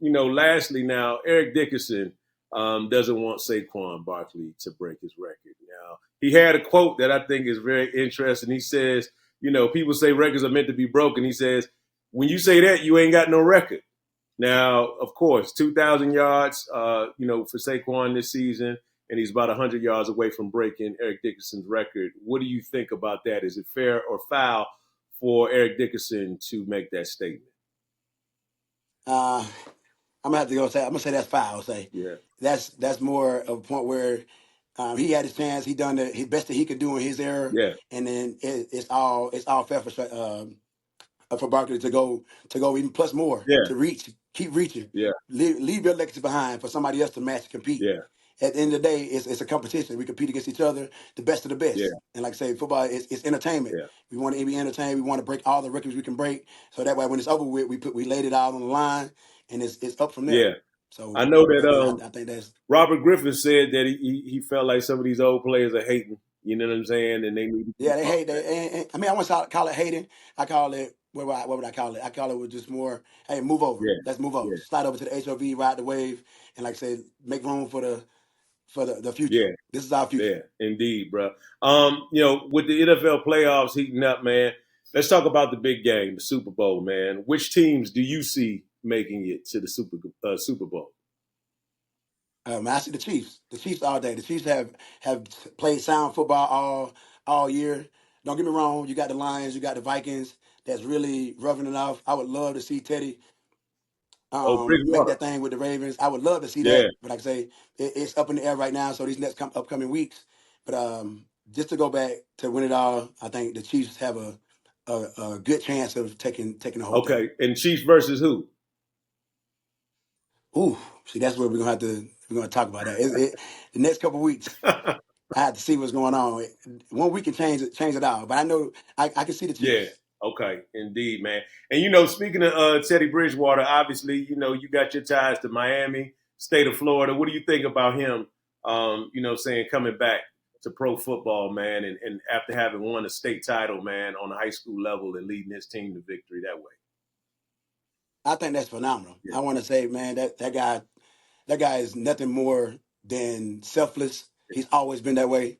lastly now, Eric Dickerson doesn't want Saquon Barkley to break his record. Now, he had a quote that I think is very interesting. He says, people say records are meant to be broken. He says, when you say that, you ain't got no record. Now, of course, 2,000 yards, for Saquon this season, and he's about 100 yards away from breaking Eric Dickerson's record. What do you think about that? Is it fair or foul for Eric Dickerson to make that statement? I'm gonna have to go say. I'm gonna say that's foul. Yeah. That's more of a point where he had his chance. He done his best that he could do in his era. Yeah. And then it's all fair for Barkley to go even plus more. Yeah. To reach, keep reaching. Yeah. Leave your legacy behind for somebody else to match and compete. Yeah. At the end of the day, it's a competition. We compete against each other, the best of the best. Yeah. And like I say, football is entertainment. Yeah. We want to be entertained. We want to break all the records we can break. So that way, when it's over with, we laid it out on the line, and it's up from there. Yeah. So I know that I think that's Robert Griffin said that he felt like some of these old players are hating. You know what I'm saying? And they need to they hate that. And I want to call it hating. I call it what would I call it? I call it with just more. Hey, move over. Yeah. Let's move over. Yeah. Slide over to the HOV, ride the wave, and like I say, make room for the future. Yeah. This is our future. Yeah, indeed, bro. With the NFL playoffs heating up, man, let's talk about the big game, the Super Bowl, man. Which teams do you see making it to the Super Bowl? I see the Chiefs. The Chiefs all day. The Chiefs have played sound football all year. Don't get me wrong. You got the Lions. You got the Vikings. That's really roughing it off. I would love to see Teddy make that thing with the Ravens. I would love to see that. But like I say, it's up in the air right now. So these next upcoming weeks. But just to go back to win it all, I think the Chiefs have a good chance of taking the whole thing. Okay, and Chiefs versus who? Ooh, see, that's where we're gonna talk about that. The next couple of weeks, I have to see what's going on. 1 week can change it all, but I know I can see the Chiefs. Yeah. Okay, indeed, man. And speaking of Teddy Bridgewater, obviously, you got your ties to Miami, state of Florida. What do you think about him? Saying coming back to pro football, man, and after having won a state title, man, on the high school level and leading his team to victory that way. I think that's phenomenal. Yeah. I want to say, man, that guy is nothing more than selfless. He's always been that way.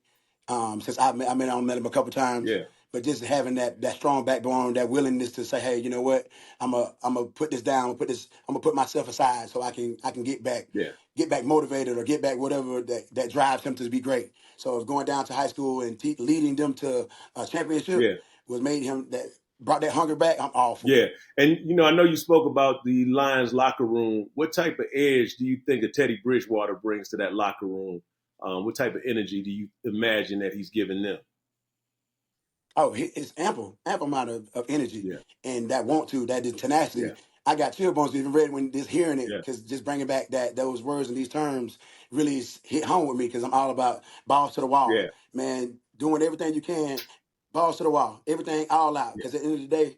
Since I met him a couple times. Yeah. But just having that strong backbone, that willingness to say, hey, you know what, I'm gonna put this down, I'm gonna put myself aside so I can get back, get back motivated or get back whatever that drives him to be great. So going down to high school and leading them to a championship was made him brought that hunger back. I'm all for it. And I know you spoke about the Lions locker room. What type of edge do you think a Teddy Bridgewater brings to that locker room? What type of energy do you imagine that he's giving them? Oh, it's ample amount of energy and that tenacity. I got chill bumps even read when just hearing it because just bringing back those words and these terms really hit home with me because I'm all about balls to the wall, man. Doing everything you can, balls to the wall, everything all out. Because at the end of the day,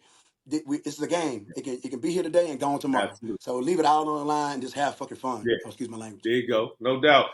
it's a game. It can be here today and gone tomorrow. Absolutely. So leave it all on the line and just have fucking fun. Oh, excuse my language. There you go, no doubt.